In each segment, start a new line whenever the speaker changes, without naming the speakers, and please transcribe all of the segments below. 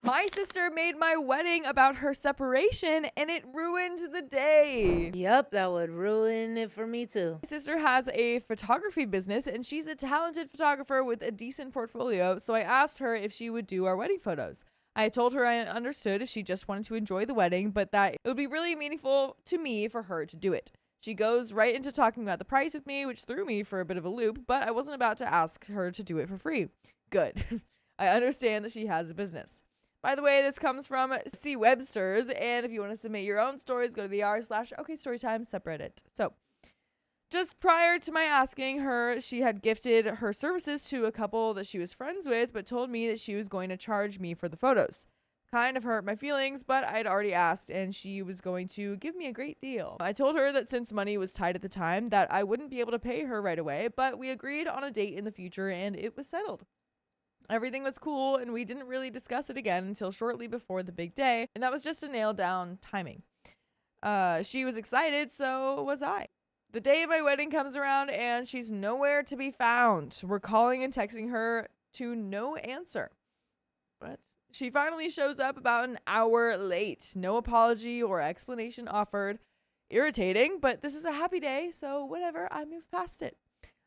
My sister made my wedding about her separation and it ruined the day.
Yep, that would ruin it for me too.
My sister has a photography business and she's a talented photographer with a decent portfolio, so I asked her if she would do our wedding photos. I told her I understood if she just wanted to enjoy the wedding, but that it would be really meaningful to me for her to do it. She goes right into talking about the price with me, which threw me for a bit of a loop, but I wasn't about to ask her to do it for free. Good. I understand that she has a business. By the way, this comes from C. Webster's, and if you want to submit your own stories, go to the r/OKStorytime subreddit. So, just prior to my asking her, she had gifted her services to a couple that she was friends with, but told me that she was going to charge me for the photos. Kind of hurt my feelings, but I'd already asked, and she was going to give me a great deal. I told her that since money was tight at the time, that I wouldn't be able to pay her right away, but we agreed on a date in the future, and it was settled. Everything was cool, and we didn't really discuss it again until shortly before the big day, and that was just to nail down timing. She was excited, so was I. The day of my wedding comes around, and she's nowhere to be found. We're calling and texting her to no answer. What? She finally shows up about an hour late. No apology or explanation offered. Irritating, but this is a happy day, so whatever, I move past it.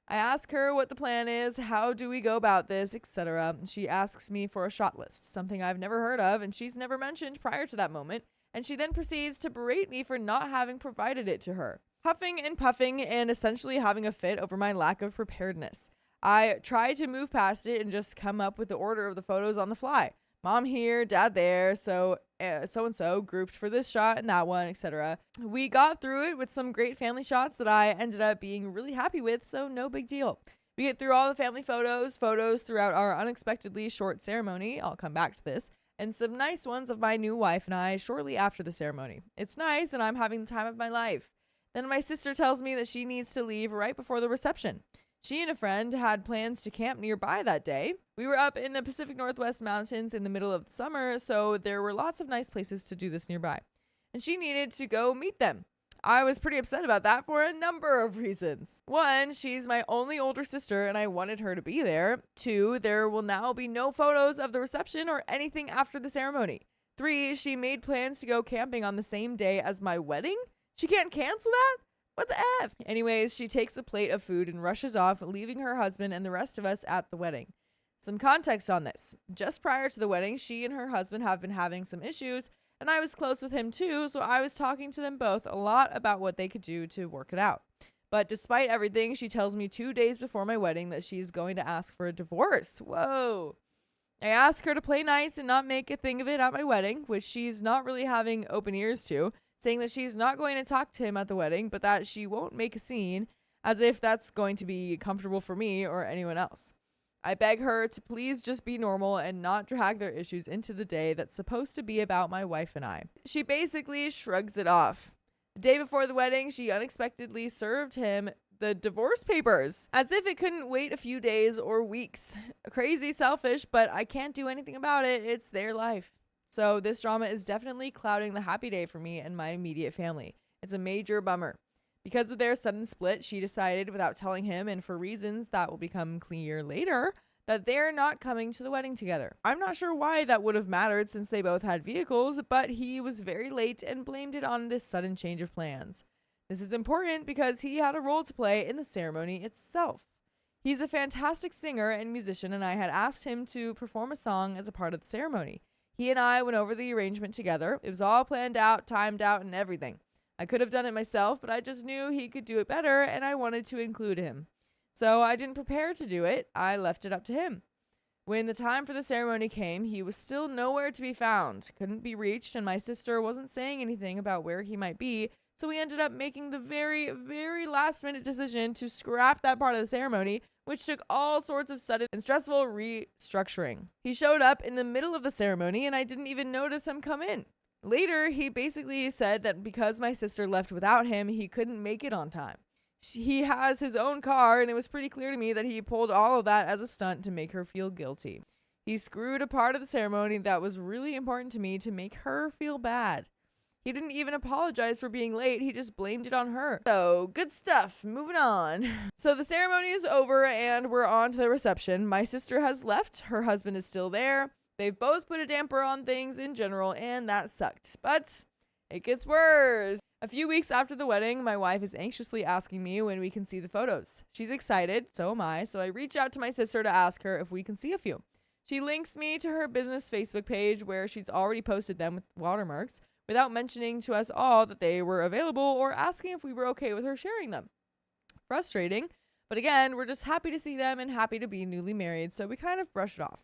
I ask her what the plan is, how do we go about this, etc. She asks me for a shot list, something I've never heard of and she's never mentioned prior to that moment, and she then proceeds to berate me for not having provided it to her. Huffing and puffing and essentially having a fit over my lack of preparedness. I try to move past it and just come up with the order of the photos on the fly. Mom here, dad there, so-and-so grouped for this shot and that one, etc. We got through it with some great family shots that I ended up being really happy with, so no big deal. We get through all the family photos throughout our unexpectedly short ceremony, I'll come back to this, and some nice ones of my new wife and I shortly after the ceremony. It's nice and I'm having the time of my life. Then my sister tells me that she needs to leave right before the reception. She and a friend had plans to camp nearby that day. We were up in the Pacific Northwest Mountains in the middle of the summer, so there were lots of nice places to do this nearby. And she needed to go meet them. I was pretty upset about that for a number of reasons. 1, she's my only older sister and I wanted her to be there. 2, there will now be no photos of the reception or anything after the ceremony. 3, she made plans to go camping on the same day as my wedding. She can't cancel that? What the F? Anyways, she takes a plate of food and rushes off, leaving her husband and the rest of us at the wedding. Some context on this. Just prior to the wedding, she and her husband have been having some issues, and I was close with him too, so I was talking to them both a lot about what they could do to work it out. But despite everything, she tells me 2 days before my wedding that she's going to ask for a divorce. Whoa. I ask her to play nice and not make a thing of it at my wedding, which she's not really having open ears to, saying that she's not going to talk to him at the wedding, but that she won't make a scene, as if that's going to be comfortable for me or anyone else. I beg her to please just be normal and not drag their issues into the day that's supposed to be about my wife and I. She basically shrugs it off. The day before the wedding, she unexpectedly served him the divorce papers, as if it couldn't wait a few days or weeks. Crazy selfish, but I can't do anything about it. It's their life. So this drama is definitely clouding the happy day for me and my immediate family. It's a major bummer. Because of their sudden split, she decided without telling him, and for reasons that will become clear later, that they're not coming to the wedding together. I'm not sure why that would have mattered since they both had vehicles, but he was very late and blamed it on this sudden change of plans. This is important because he had a role to play in the ceremony itself. He's a fantastic singer and musician, and I had asked him to perform a song as a part of the ceremony. He and I went over the arrangement together. It was all planned out, timed out, and everything. I could have done it myself, but I just knew he could do it better, and I wanted to include him. So I didn't prepare to do it. I left it up to him. When the time for the ceremony came, he was still nowhere to be found, couldn't be reached, and my sister wasn't saying anything about where he might be, so we ended up making the very, very last-minute decision to scrap that part of the ceremony, which took all sorts of sudden and stressful restructuring. He showed up in the middle of the ceremony, and I didn't even notice him come in. Later, he basically said that because my sister left without him, he couldn't make it on time. He has his own car, and it was pretty clear to me that he pulled all of that as a stunt to make her feel guilty. He screwed a part of the ceremony that was really important to me to make her feel bad. He didn't even apologize for being late, he just blamed it on her. So, good stuff. Moving on. So the ceremony is over, and we're on to the reception. My sister has left. Her husband is still there. They've both put a damper on things in general, and that sucked. But it gets worse. A few weeks after the wedding, my wife is anxiously asking me when we can see the photos. She's excited, so am I, so I reach out to my sister to ask her if we can see a few. She links me to her business Facebook page where she's already posted them with watermarks without mentioning to us all that they were available or asking if we were okay with her sharing them. Frustrating, but again, we're just happy to see them and happy to be newly married, so we kind of brush it off.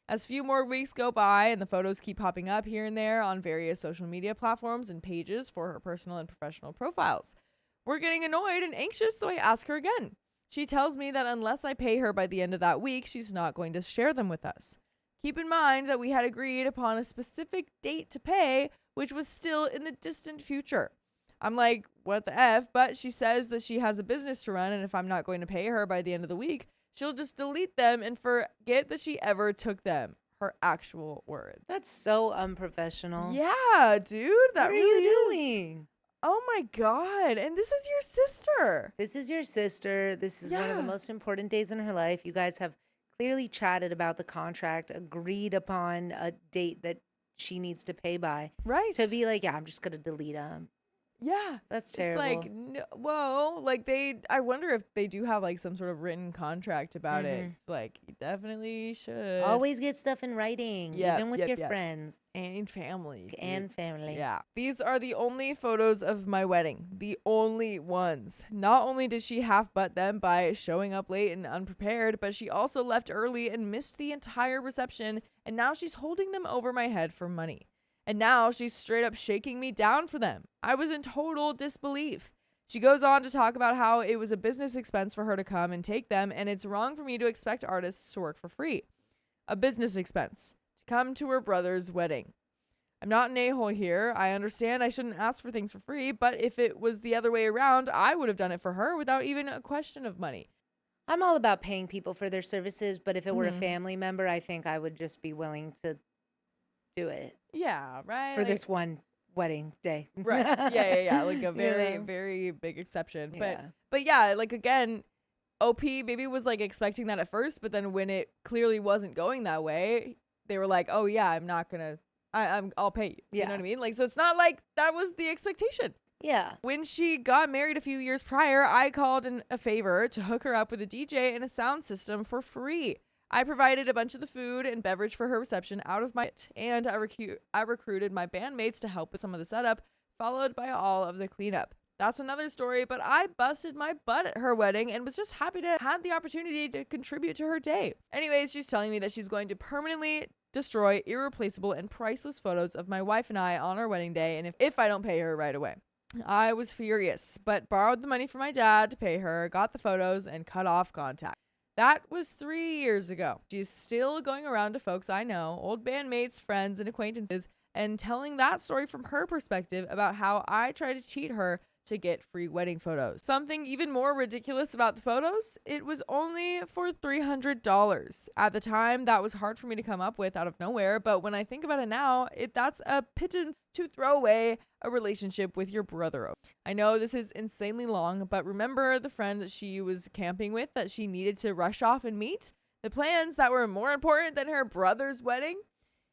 As few more weeks go by and the photos keep popping up here and there on various social media platforms and pages for her personal and professional profiles, we're getting annoyed and anxious, so I ask her again. She tells me that unless I pay her by the end of that week, she's not going to share them with us. Keep in mind that we had agreed upon a specific date to pay, which was still in the distant future. I'm like, what the F? But she says that she has a business to run, and if I'm not going to pay her by the end of the week, she'll just delete them and forget that she ever took them. Her actual word.
That's so unprofessional.
Yeah, dude. That
what
really
are you
is.
doing?
Oh my God. And this is your sister.
This is your sister. This is one of the
Yeah.
most important days in her life. You guys have clearly chatted about the contract, agreed upon a date that she needs to pay by.
Right.
To be like, yeah, I'm just going to delete them.
Yeah.
That's terrible.
It's like, no, whoa, like I wonder if they do have like some sort of written contract about it. It's like, you definitely should.
Always get stuff in writing, even with your
yep.
friends
And family.
and family.
Yeah. These are the only photos of my wedding. The only ones. Not only did she half butt them by showing up late and unprepared, but she also left early and missed the entire reception. And now she's holding them over my head for money. And now she's straight up shaking me down for them. I was in total disbelief. She goes on to talk about how it was a business expense for her to come and take them, and it's wrong for me to expect artists to work for free. A business expense to come to her brother's wedding. I'm not an a-hole here. I understand I shouldn't ask for things for free, but if it was the other way around, I would have done it for her without even a question of money.
I'm all about paying people for their services, but if it were a family member, I think I would just be willing to do it.
Yeah, right.
For this one wedding day.
Right. Yeah. Like a very,
You know?
very big exception.
Yeah.
But yeah, like again, OP maybe was like expecting that at first, but then when it clearly wasn't going that way, they were like, oh yeah, I'm not gonna, I'll pay you. You know what I mean? Like, so it's not like that was the expectation.
Yeah.
When she got married a few years prior, I called in a favor to hook her up with a DJ and a sound system for free. I provided a bunch of the food and beverage for her reception out of my and I recruited my bandmates to help with some of the setup, followed by all of the cleanup. That's another story, but I busted my butt at her wedding and was just happy to have the opportunity to contribute to her day. Anyways, she's telling me that she's going to permanently destroy irreplaceable and priceless photos of my wife and I on our wedding day, and if I don't pay her right away. I was furious, but borrowed the money from my dad to pay her, got the photos, and cut off contact. That was 3 years ago. She's still going around to folks I know, old bandmates, friends, and acquaintances, and telling that story from her perspective about how I tried to cheat her to get free wedding photos. Something even more ridiculous about the photos, it was only for $300. At the time, that was hard for me to come up with out of nowhere, but when I think about it now, that's a pittance to throw away a relationship with your brother. I know this is insanely long, but remember the friend that she was camping with that she needed to rush off and meet? The plans that were more important than her brother's wedding?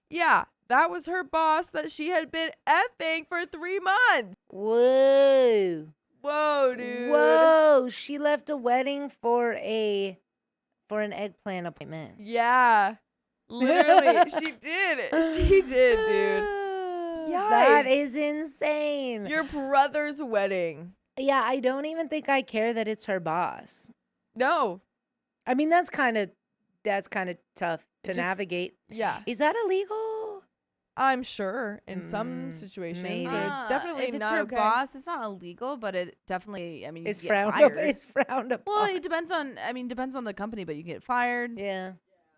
Yeah, that was her boss that she had been effing for 3 months.
Whoa.
Whoa, dude.
Whoa. She left a wedding for an eggplant appointment.
Yeah. Literally. She did. She did, dude. Yikes.
That is insane.
Your brother's wedding.
Yeah, I don't even think I care that it's her boss.
No.
I mean, that's kind of tough to navigate.
Yeah.
Is that illegal?
I'm sure in some situations.
maybe.
So it's definitely
if it's
not
her
okay.
boss, it's not illegal, but it definitely, I mean,
It's
you get
frowned
fired.
It's frowned upon.
Well, it depends on the company, but you get fired,
Yeah.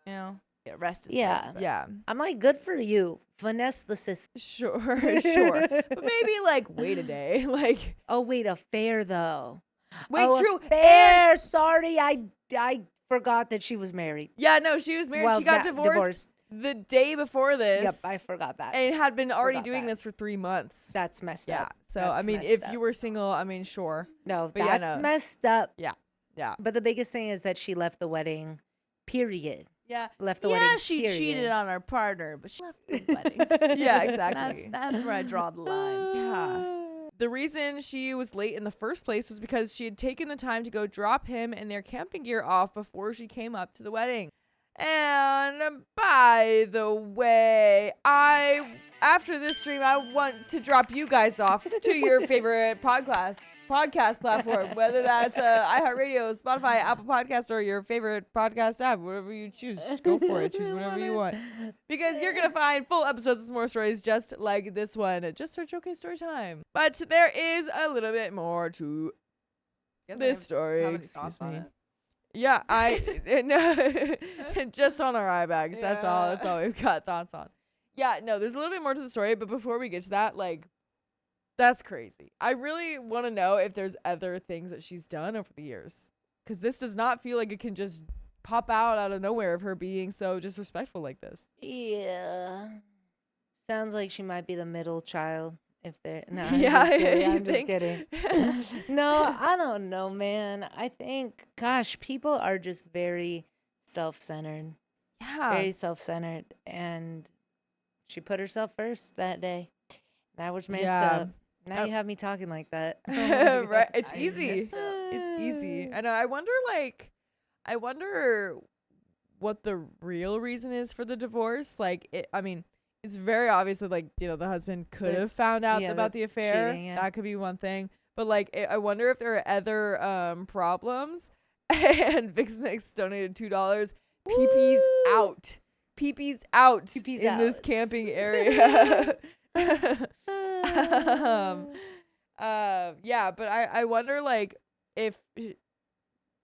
you know, get arrested.
Yeah.
but-
Yeah.
I'm like, good for you. Finesse the system.
Sure. Sure. But maybe like wait a day. Like
Oh, wait, a fair though.
wait,
Oh,
true.
a fair. Sorry, I forgot that she was married.
Yeah, no, she was married.
Well,
she got
yeah,
divorced the day before this.
Yep, I forgot that.
and had been already
Forgot
doing
that.
this for 3 months.
That's messed
Yeah.
up.
So
That's
I mean,
messed
if
up.
you were single, I mean, sure.
No,
But yeah,
that's
no.
messed up.
Yeah.
But the biggest thing is that she left the wedding, period.
Yeah.
left the
Yeah,
wedding.
she
period.
cheated on her partner, but she left the wedding.
Yeah, exactly.
That's where I draw the line.
Yeah. The reason she was late in the first place was because she had taken the time to go drop him and their camping gear off before she came up to the wedding. And by the way, after this stream, I want to drop you guys off to your favorite podcast platform, whether that's iHeartRadio, Spotify, Apple Podcast, or your favorite podcast app, whatever you choose. Just go for it. Choose whatever you want. Because you're going to find full episodes with more stories just like this one. Just search OK Storytime. But there is a little bit more to this story.
Have any
Excuse
thoughts on
me.
it?
Yeah, no, just on our eye bags. That's all.
Yeah.
That's all we've got thoughts on. Yeah, no, there's a little bit more to the story, but before we get to that, like, that's crazy. I really want to know if there's other things that she's done over the years, because this does not feel like it can just pop out of nowhere of her being so disrespectful like this.
Yeah. Sounds like she might be the middle child. If they're no,
Yeah,
I'm
you
just kidding. No, I don't know, man. I think, gosh, people are just very self-centered,
Yeah.
very self-centered, and she put herself first that day. That was messed
Yeah.
up. Now you have me talking like that.
Right. It's
I
easy.
missed it.
It's easy. I know. I wonder what the real reason is for the divorce. Like, it's very obvious that, like, you know, the husband could have found out about the affair.
cheating, yeah.
That could be one thing. But, like, I wonder if there are other problems. And Vix Mix donated $2. PP's out. PP's out
PP's
in this
out.
camping area. Yeah, but I wonder, like, if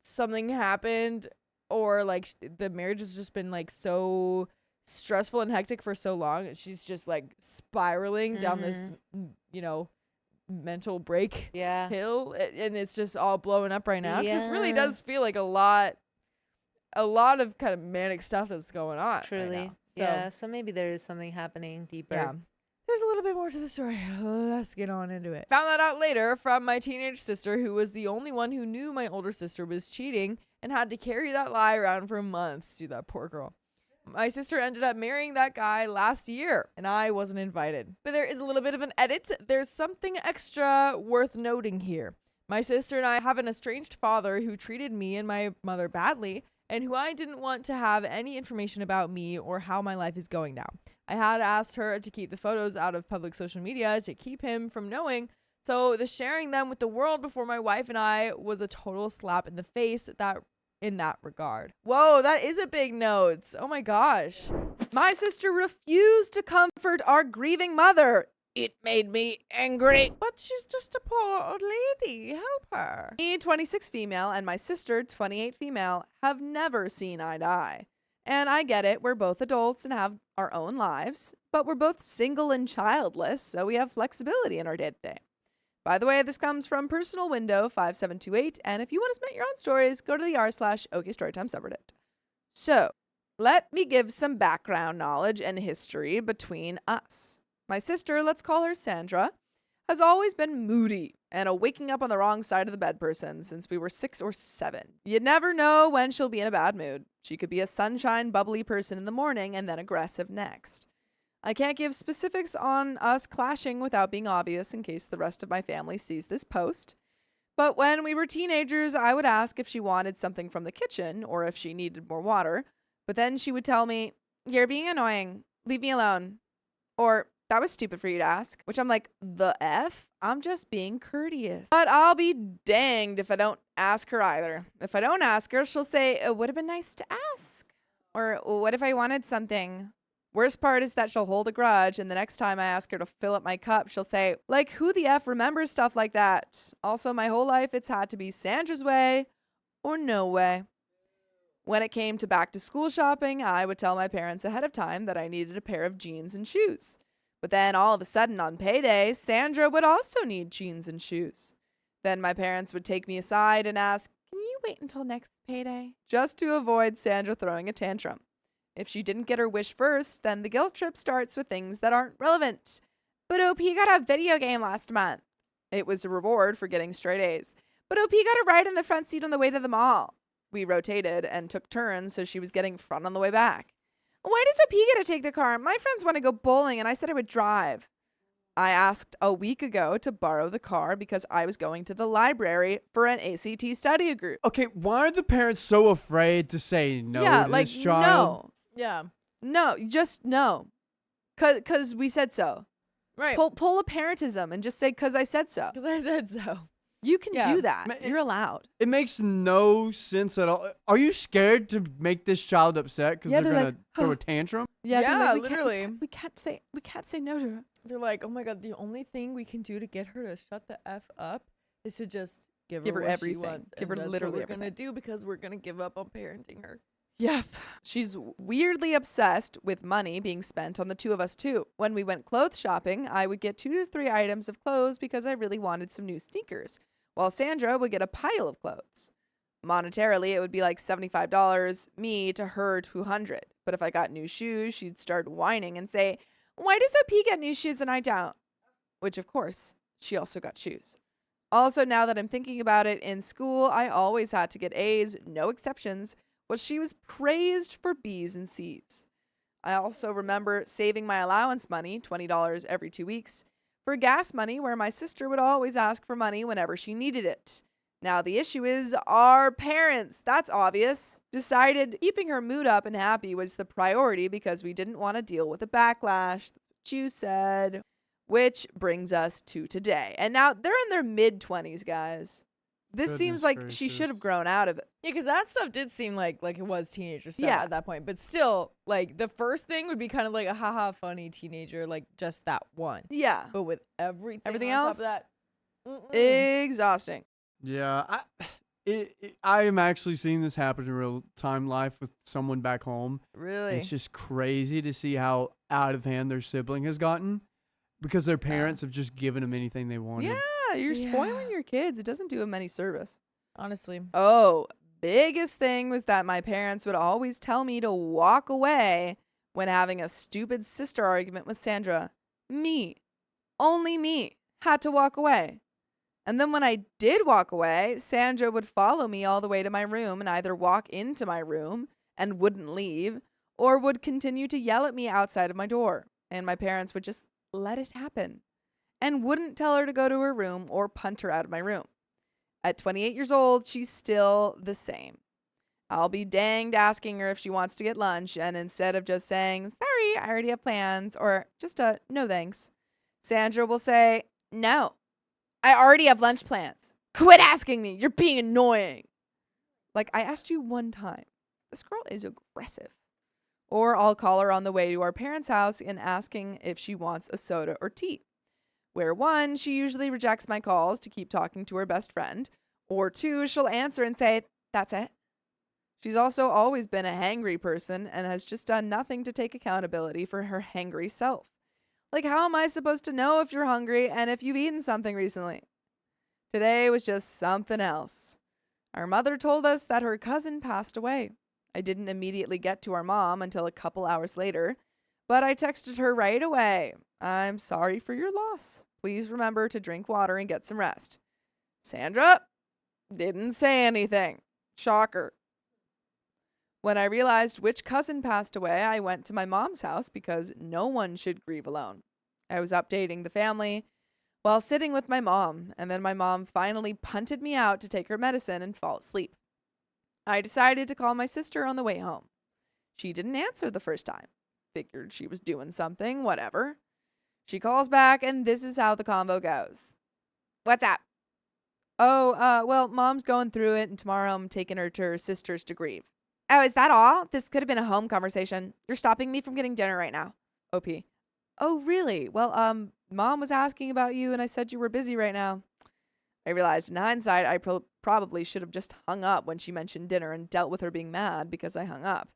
something happened, or like the marriage has just been like so stressful and hectic for so long, and she's just like spiraling down this, you know, mental break
Yeah.
hill, and it's just all blowing up right now. 'Cause this really
Yeah.
does feel like a lot of kind of manic stuff that's going on right
Truly.
now. So,
Yeah. So maybe there is something happening deeper.
yeah. There's a little bit more to the story. Let's get on into it. Found that out later from my teenage sister, who was the only one who knew my older sister was cheating and had to carry that lie around for months. Dude, that poor girl. My sister ended up marrying that guy last year, and I wasn't invited. But there is a little bit of an edit. There's something extra worth noting here. My sister and I have an estranged father who treated me and my mother badly, and who I didn't want to have any information about me or how my life is going now. I had asked her to keep the photos out of public social media to keep him from knowing, so the sharing them with the world before my wife and I was a total slap in the face in that regard. Whoa, that is a big note. Oh my gosh.
My sister refused to comfort our grieving mother. It made me angry.
But she's just a poor old lady. Help her.
Me, 26 female, and my sister, 28 female, have never seen eye to eye. And I get it, we're both adults and have our own lives, but we're both single and childless, so we have flexibility in our day-to-day. By the way, this comes from Personal Window 5728, and if you want to submit your own stories, go to the r/OKStorytime subreddit. So, let me give some background knowledge and history between us. My sister, let's call her Sandra, has always been moody and a waking up on the wrong side of the bed person since we were 6 or 7. You never know when she'll be in a bad mood. She could be a sunshine, bubbly person in the morning and then aggressive next. I can't give specifics on us clashing without being obvious in case the rest of my family sees this post. But when we were teenagers, I would ask if she wanted something from the kitchen or if she needed more water. But then she would tell me, "You're being annoying. Leave me alone." Or, "That was stupid for you to ask," which I'm like, the F? I'm just being courteous. But I'll be danged if I don't ask her either. If I don't ask her, she'll say, "It would have been nice to ask." Or, "What if I wanted something?" Worst part is that she'll hold a grudge, and the next time I ask her to fill up my cup, she'll say, like, who the F remembers stuff like that? Also, my whole life, it's had to be Sandra's way or no way. When it came to back to school shopping, I would tell my parents ahead of time that I needed a pair of jeans and shoes. But then all of a sudden on payday, Sandra would also need jeans and shoes. Then my parents would take me aside and ask, "Can you wait until next payday?" Just to avoid Sandra throwing a tantrum. If she didn't get her wish first, then the guilt trip starts with things that aren't relevant. "But OP got a video game last month." It was a reward for getting straight A's. "But OP got a ride in the front seat on the way to the mall." We rotated and took turns, so she was getting front on the way back. Why does OP get to take the car? My friends want to go bowling, and I said I would drive. I asked a week ago to borrow the car because I was going to the library for an ACT study group.
Okay, why are the parents so afraid to say no
yeah,
to
like,
this child?
Yeah.
No, just no. Because we said so.
Right.
Pull a parentism and just say, because I said so.
Because I said so.
You can
Yeah.
do that.
Ma-
You're allowed.
It makes no sense at all. Are you scared to make this child upset because
Yeah,
they're
they're
gonna throw a tantrum?
Yeah, they're
Yeah,
like,
literally.
We can't say no to her.
They're like, oh my God, the only thing we can do to get her to shut the F up is to just give her
Give her
what
everything.
she wants.
Give
And
her
that's
literally
what we're going to
everything.
do because we're going to give up on parenting her.
Yep. She's weirdly obsessed with money being spent on the two of us too. When we went clothes shopping, I would get 2 to 3 items of clothes because I really wanted some new sneakers, while Sandra would get a pile of clothes. Monetarily, it would be like $75, me to her $200. But if I got new shoes, she'd start whining and say, "Why does OP get new shoes and I don't?" Which, of course, she also got shoes. Also, now that I'm thinking about it, in school, I always had to get A's, no exceptions, while she was praised for B's and C's. I also remember saving my allowance money, $20 every 2 weeks, for gas money, where my sister would always ask for money whenever she needed it. Now, the issue is our parents, that's obvious, decided keeping her mood up and happy was the priority because we didn't want to deal with the backlash. That's what you said. Which brings us to today. And now they're in their mid-20s, guys. This
Goodness
seems like she
gracious.
should have grown out of it.
Yeah, because that stuff did seem like it was teenager stuff
Yeah.
at that point. But still, like, the first thing would be kind of like a haha funny teenager, like just that one.
Yeah.
But with everything
Else?
on top of that,
Exhausting.
Yeah, I am actually seeing this happen in real time life with someone back home.
really?
It's just crazy to see how out of hand their sibling has gotten because their parents have just given them anything they wanted.
Yeah, you're spoiling
Yeah.
your kids. It doesn't do them any service.
Honestly.
Oh, biggest thing was that my parents would always tell me to walk away when having a stupid sister argument with Sandra. Me, only me, had to walk away. And then when I did walk away, Sandra would follow me all the way to my room and either walk into my room and wouldn't leave or would continue to yell at me outside of my door. And my parents would just let it happen and wouldn't tell her to go to her room or punt her out of my room. At 28 years old, she's still the same. I'll be danged asking her if she wants to get lunch, and instead of just saying, "Sorry, I already have plans," or just a "no thanks," Sandra will say, "No, I already have lunch plans. Quit asking me. You're being annoying." Like, I asked you one time. This girl is aggressive. Or I'll call her on the way to our parents' house and asking if she wants a soda or tea. Where 1, she usually rejects my calls to keep talking to her best friend, or 2, she'll answer and say, "That's it." She's also always been a hangry person and has just done nothing to take accountability for her hangry self. Like, how am I supposed to know if you're hungry and if you've eaten something recently? Today was just something else. Our mother told us that her cousin passed away. I didn't immediately get to our mom until a couple hours later, but I texted her right away. "I'm sorry for your loss. Please remember to drink water and get some rest." Sandra didn't say anything. Shocker. When I realized which cousin passed away, I went to my mom's house because no one should grieve alone. I was updating the family while sitting with my mom, and then my mom finally punted me out to take her medicine and fall asleep. I decided to call my sister on the way home. She didn't answer the first time. Figured she was doing something, whatever. She calls back, and this is how the convo goes. "What's up?" "Oh, well, Mom's going through it, and tomorrow I'm taking her to her sister's to grieve." "Oh, is that all? This could have been a home conversation. You're stopping me from getting dinner right now." OP. "Oh, really? Well, Mom was asking about you, and I said you were busy right now." I realized in hindsight I probably should have just hung up when she mentioned dinner and dealt with her being mad because I hung up.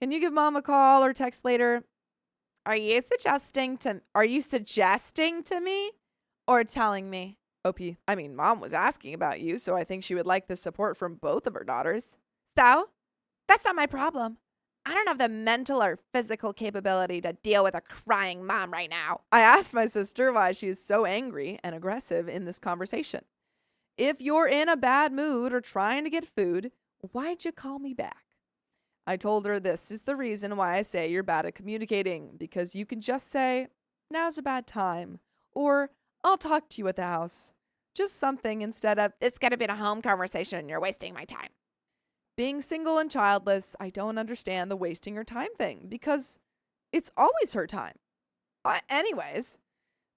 "Can you give Mom a call or text later?" Are you suggesting to me or telling me?" OP. "I mean, Mom was asking about you, so I think she would like the support from both of her daughters." "So? That's not my problem. I don't have the mental or physical capability to deal with a crying mom right now." I asked my sister why she is so angry and aggressive in this conversation. If you're in a bad mood or trying to get food, Why'd you call me back? I told her this is the reason why I say you're bad at communicating, because you can just say, now's a bad time, or I'll talk to you at the house. Just something instead of, it's going to be a home conversation and you're wasting my time. Being single and childless, I don't understand the wasting her time thing, because it's always her time. Anyways,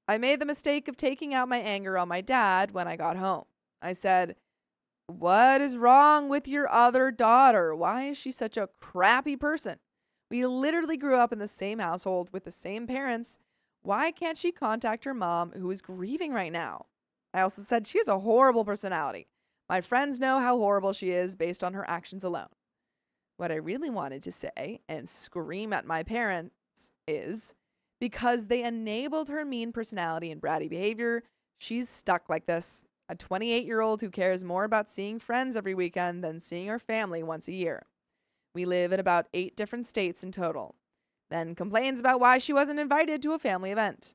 I made the mistake of taking out my anger on my dad when I got home. I said, what is wrong with your other daughter? Why is she such a crappy person? We literally grew up in the same household with the same parents. Why can't she contact her mom, who is grieving right now? I also said she has a horrible personality. My friends know how horrible she is based on her actions alone. What I really wanted to say and scream at my parents is, because they enabled her mean personality and bratty behavior, she's stuck like this. A 28-year-old who cares more about seeing friends every weekend than seeing her family once a year. We live in about 8 different states in total. Then complains about why she wasn't invited to a family event.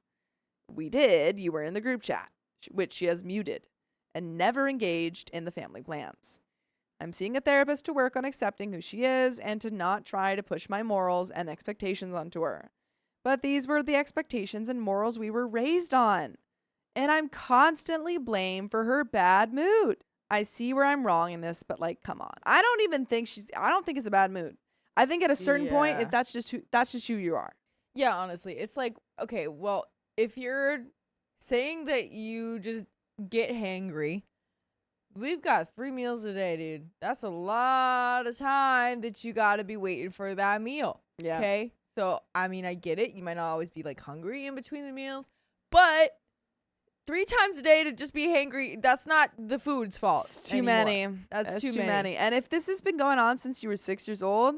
We did, you were in the group chat, which she has muted, and never engaged in the family plans. I'm seeing a therapist to work on accepting who she is and to not try to push my morals and expectations onto her. But these were the expectations and morals we were raised on. And I'm constantly blamed for her bad mood. I see where I'm wrong in this, but like, come on. I don't think it's a bad mood. I think at a certain point, if that's just who you are.
Yeah, honestly, it's like, okay, well, if you're saying that you just get hangry, we've got 3 meals a day, dude. That's a lot of time that you got to be waiting for that meal.
Yeah.
Okay? So, I mean, I get it. You might not always be like hungry in between the meals, but 3 times a day to just be hangry, that's not the food's fault.
It's too
anymore.
many.
That's too many.
And if this has been going on since you were 6 years old,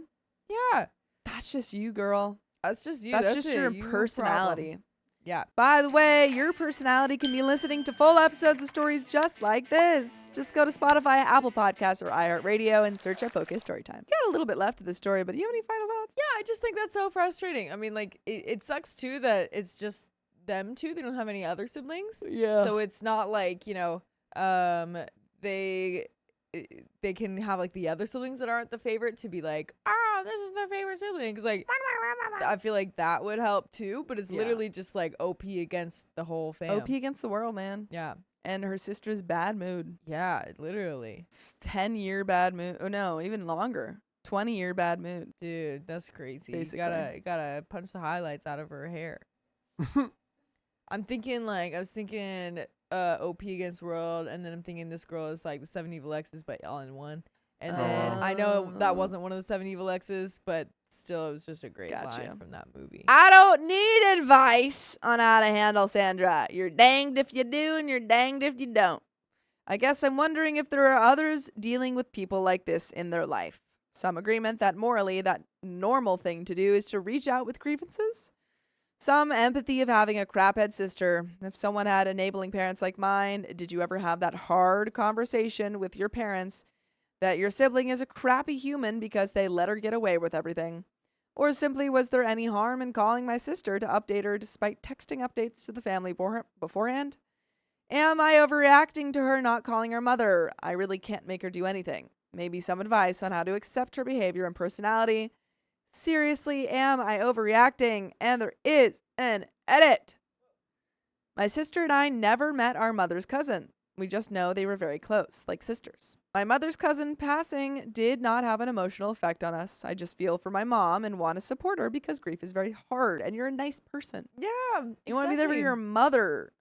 Yeah.
that's just you, girl.
That's just you.
That's just
it.
your
You
personality.
problem. Yeah.
By the way, your personality can be listening to full episodes of stories just like this. Just go to Spotify, Apple Podcasts, or iHeartRadio and search up OK Storytime. Got a little bit left of the story, but do you have any final thoughts?
Yeah, I just think that's so frustrating. I mean, like, it sucks too that it's just them two. They don't have any other siblings.
Yeah.
So it's not like, you know, they can have like the other siblings that aren't the favorite to be like, this is their favorite sibling. Because like, I feel like that would help too. But it's literally just like OP against the whole fam.
OP against the world, man.
Yeah.
And her sister's bad mood.
Yeah, literally.
10-year bad mood. Oh, no, even longer. 20-year bad mood.
Dude, that's crazy.
Basically.
You gotta punch the highlights out of her hair. I was thinking OP against world, and then I'm thinking this girl is like the 7 Evil Exes, but all in one. And then I know that wasn't one of the 7 Evil Exes, but still, it was just a great line from that movie.
I don't need advice on how to handle Sandra. You're danged if you do, and you're danged if you don't. I guess I'm wondering if there are others dealing with people like this in their life. Some agreement that morally, that normal thing to do is to reach out with grievances. Some empathy of having a craphead sister. If someone had enabling parents like mine, did you ever have that hard conversation with your parents that your sibling is a crappy human because they let her get away with everything? Or simply, was there any harm in calling my sister to update her despite texting updates to the family beforehand? Am I overreacting to her not calling her mother? I really can't make her do anything. Maybe some advice on how to accept her behavior and personality. Seriously, am I overreacting? And there is an edit. My sister and I never met our mother's cousin. We just know they were very close, like sisters. My mother's cousin passing did not have an emotional effect on us. I just feel for my mom and want to support her because grief is very hard and you're a nice person.
Yeah.
You want to be there for your mother.